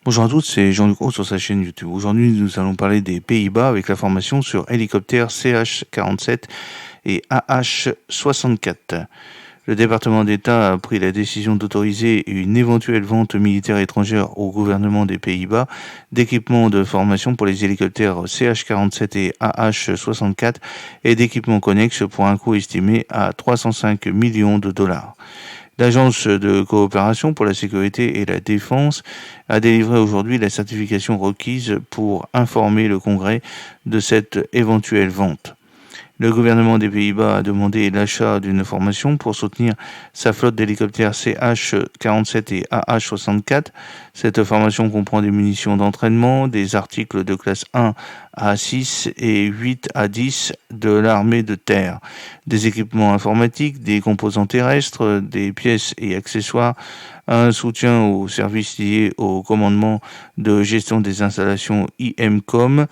Bonjour à tous, c'est Jean-Luc Roux sur sa chaîne YouTube. Aujourd'hui, nous allons parler des Pays-Bas avec la formation sur hélicoptères CH-47 et AH-64. Le département d'État a pris la décision d'autoriser une éventuelle vente militaire étrangère au gouvernement des Pays-Bas d'équipements de formation pour les hélicoptères CH-47 et AH-64 et d'équipements connexes pour un coût estimé à 305 millions de dollars. L'Agence de coopération pour la sécurité et la défense a délivré aujourd'hui la certification requise pour informer le Congrès de cette éventuelle vente. Le gouvernement des Pays-Bas a demandé l'achat d'une formation pour soutenir sa flotte d'hélicoptères CH-47 et AH-64. Cette formation comprend des munitions d'entraînement, des articles de classe 1 à 6 et 8 à 10 de l'armée de terre, des équipements informatiques, des composants terrestres, des pièces et accessoires, un soutien aux services liés au commandement de gestion des installations IMCOM,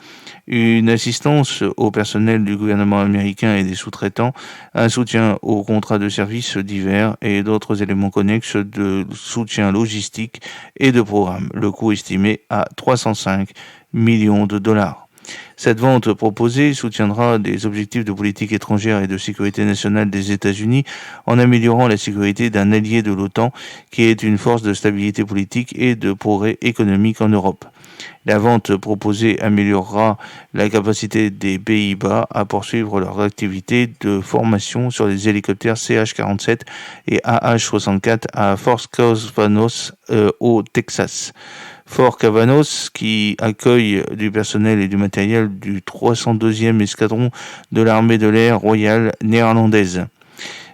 une assistance au personnel du gouvernement américain et des sous-traitants, un soutien aux contrats de services divers et d'autres éléments connexes de soutien logistique et de programme. Le coût estimé à 305 millions de dollars. Cette vente proposée soutiendra des objectifs de politique étrangère et de sécurité nationale des États-Unis en améliorant la sécurité d'un allié de l'OTAN qui est une force de stabilité politique et de progrès économique en Europe. La vente proposée améliorera la capacité des Pays-Bas à poursuivre leurs activités de formation sur les hélicoptères CH-47 et AH-64 à Fort Cavanos au Texas. Fort Cavanos, qui accueille du personnel et du matériel du 302e escadron de l'armée de l'air royale néerlandaise.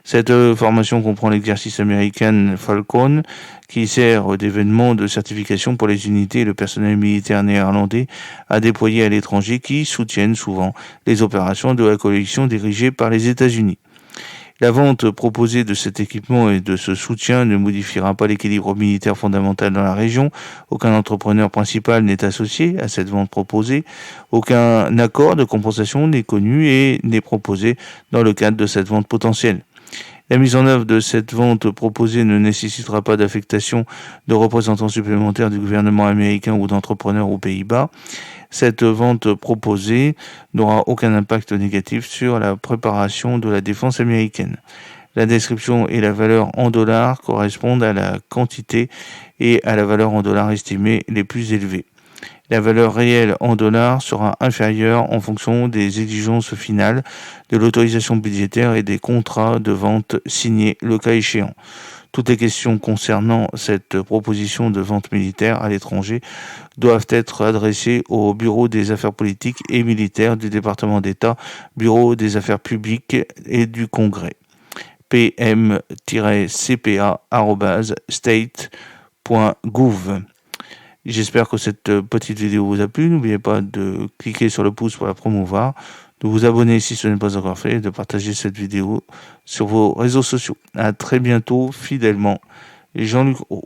Cette formation comprend l'exercice américain Falcon, qui sert d'événement de certification pour les unités et le personnel militaire néerlandais à déployer à l'étranger qui soutiennent souvent les opérations de la coalition dirigée par les États-Unis. La vente proposée de cet équipement et de ce soutien ne modifiera pas l'équilibre militaire fondamental dans la région. Aucun entrepreneur principal n'est associé à cette vente proposée. Aucun accord de compensation n'est connu et n'est proposé dans le cadre de cette vente potentielle. La mise en œuvre de cette vente proposée ne nécessitera pas d'affectation de représentants supplémentaires du gouvernement américain ou d'entrepreneurs aux Pays-Bas. Cette vente proposée n'aura aucun impact négatif sur la préparation de la défense américaine. La description et la valeur en dollars correspondent à la quantité et à la valeur en dollars estimées les plus élevées. La valeur réelle en dollars sera inférieure en fonction des exigences finales, de l'autorisation budgétaire et des contrats de vente signés le cas échéant. Toutes les questions concernant cette proposition de vente militaire à l'étranger doivent être adressées au Bureau des affaires politiques et militaires du département d'État, Bureau des affaires publiques et du Congrès. pm-cpa@state.gouv. J'espère que cette petite vidéo vous a plu. N'oubliez pas de cliquer sur le pouce pour la promouvoir, de vous abonner si ce n'est pas encore fait et de partager cette vidéo sur vos réseaux sociaux. À très bientôt, fidèlement, Jean-Luc Roux.